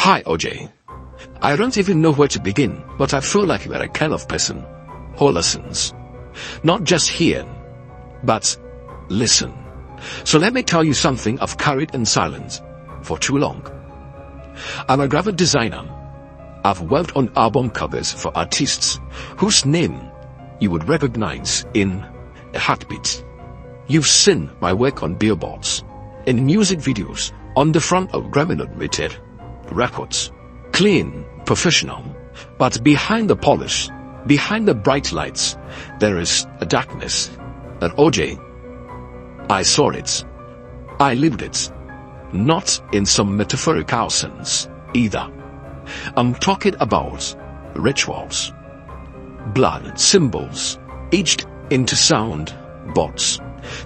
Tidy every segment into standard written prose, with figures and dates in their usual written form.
Hi, OJ. I don't even know where to begin, but I feel like you are a kind of person who listens. Not just hear, but listen. So let me tell you something I've carried in silence for too long. I'm a graphic designer. I've worked on album covers for artists whose name you would recognize in a heartbeat. You've seen my work on billboards, in music videos, on the front of Grammy-nominated records. Clean, professional, but behind the polish, behind the bright lights, there is a darkness. And OJ, I saw it. I lived it. Not in some metaphorical sense either. I'm talking about rituals, blood, symbols, etched into sound boards,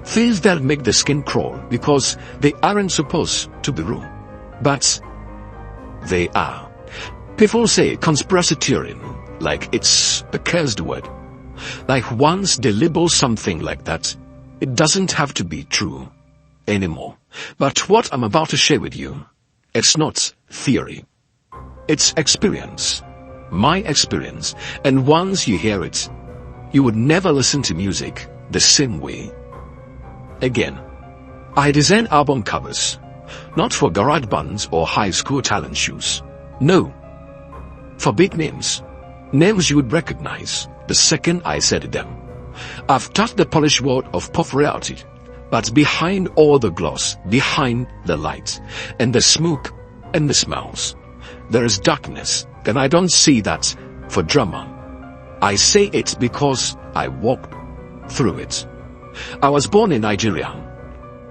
things that make the skin crawl because they aren't supposed to be real, but they are. People say conspiracy theory like it's a cursed word. Like once they label something like that, it doesn't have to be true anymore. But what I'm about to share with you, it's not theory. It's experience. My experience. And once you hear it, you would never listen to music the same way again. I design album covers, not for garage bands or high school talent shows. No. For big names. Names you would recognize the second I said them. I've touched the polished world of popularity, but behind all the gloss, behind the light, and the smoke, and the smells, there is darkness, and I don't see that for drama. I say it because I walked through it. I was born in Nigeria,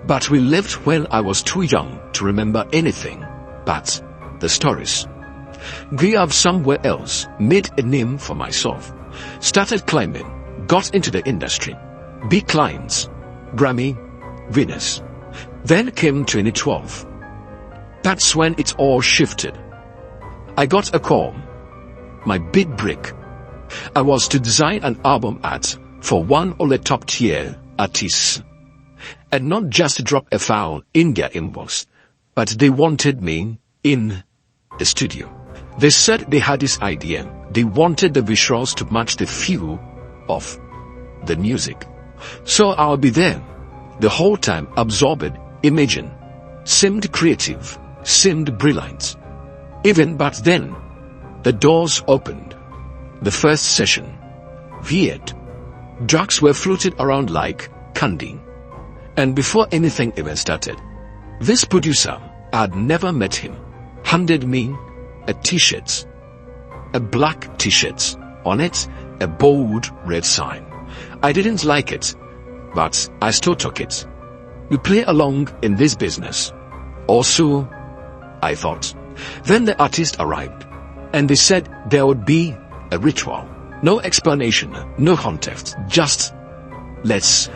but we lived when I was too young to remember anything but the stories. Grew up somewhere else, made a name for myself, started climbing, got into the industry, big clients, Grammy, Venus. Then came 2012. That's when it all shifted. I got a call. My big break. I was to design an album art for one of the top tier artists. And not just drop a file in their inbox, but they wanted me in the studio. They said they had this idea. They wanted the visuals to match the feel of the music. So I'll be there the whole time, absorbed, imaging. Seemed creative, seemed brilliant. Even but then, the doors opened. The first session. Weird. Drugs were floated around like candy. And before anything even started, this producer, I'd never met him, handed me a t-shirt, a black t-shirt, on it a bold red sign. I didn't like it, but I still took it. We play along in this business. Also, I thought. Then the artist arrived, and they said there would be a ritual. No explanation, no context, just let's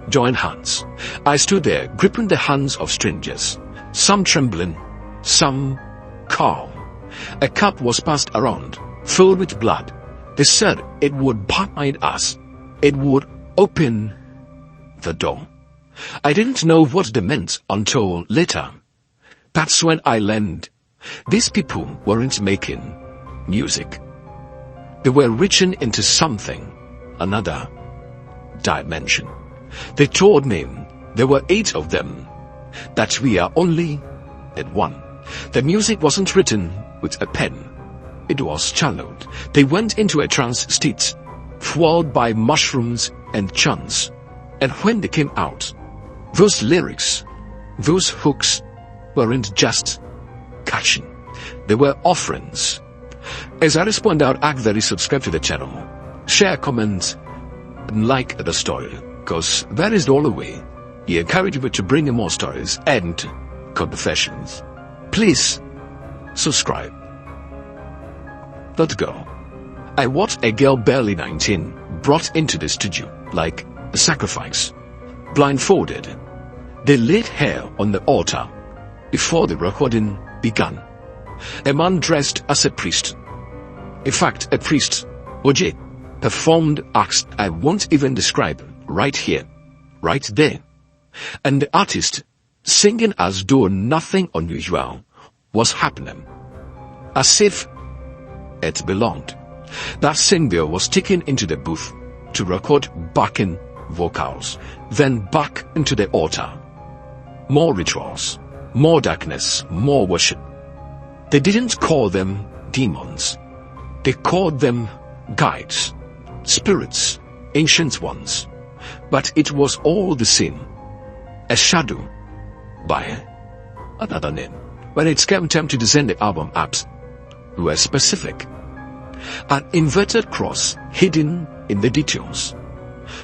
join hands. I stood there, gripping the hands of strangers, some trembling, some calm. A cup was passed around, filled with blood. They said it would bind us. It would open the door. I didn't know what they meant until later. That's when I learned these people weren't making music. They were reaching into something, another dimension. They told me there were 8 of them, that we are only at 1. The music wasn't written with a pen. It was channeled. They went into a trance state, fueled by mushrooms and chants. And when they came out, those lyrics, those hooks weren't just catching. They were offerings. As I respond out, act that is subscribe to the channel, share, comment, and like the story, because that is the only way you encourage you to bring in more stories and confessions. Please subscribe. Let's go. I watched a girl barely 19 brought into the studio like a sacrifice, blindfolded. They laid her on the altar before the recording began. A man dressed as a priest, in fact a priest, OJ, performed acts I won't even describe right here, right there. And the artist singing as though nothing unusual was happening. as if it belonged. That singer was taken into the booth to record backing vocals, then back into the altar. More rituals, more darkness, more worship. They didn't call them demons. They called them guides, spirits, ancient ones. But it was all the same. A shadow by another name. When it came time to design the album apps, we were specific. An inverted cross hidden in the details.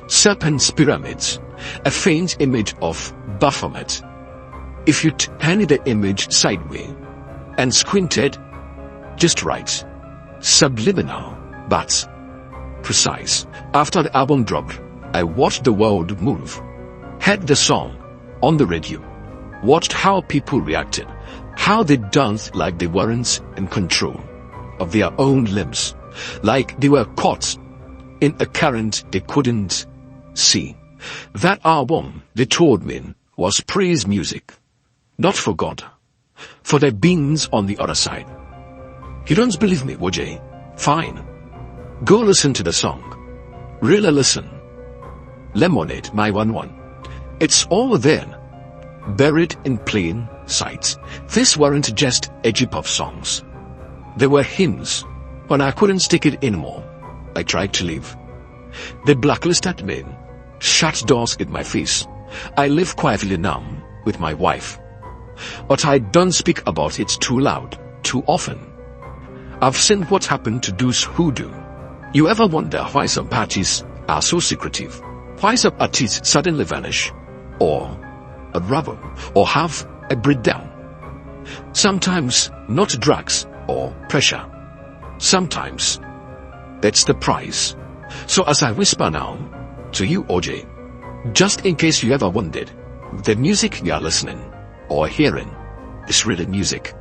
Serpent's pyramids, a faint image of Baphomet. If you turn the image sideways and squinted just right, subliminal but precise. After the album dropped, I watched the world move, heard the song on the radio, watched how people reacted, how they danced like they weren't in control of their own limbs, like they were caught in a current they couldn't see. That album, they told me, was praise music, not for God, for the beings on the other side. You don't believe me, Wojay? Fine. Go listen to the song. Really listen. Lemonade, my one. It's all there, buried in plain sight. These weren't just edgy pop songs. They were hymns. When I couldn't take it anymore, I tried to leave. They blacklisted me, shut doors in my face. I live quietly now with my wife. But I don't speak about it too loud, too often. I've seen what happened to those who do. You ever wonder why some parties are so secretive? Why some artists suddenly vanish, or unravel, or have a breakdown? Sometimes not drugs or pressure. Sometimes that's the price. So as I whisper now to you, OJ, just in case you ever wondered, the music you are listening or hearing is really music,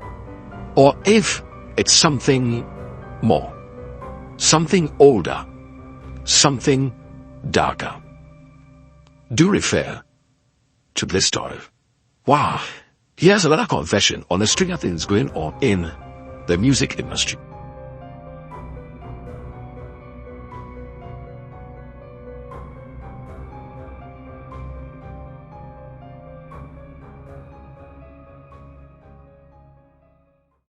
or if it's something more, something older, something darker, do refer to this story. Wow, here's another confession on a string of things going on in the music industry.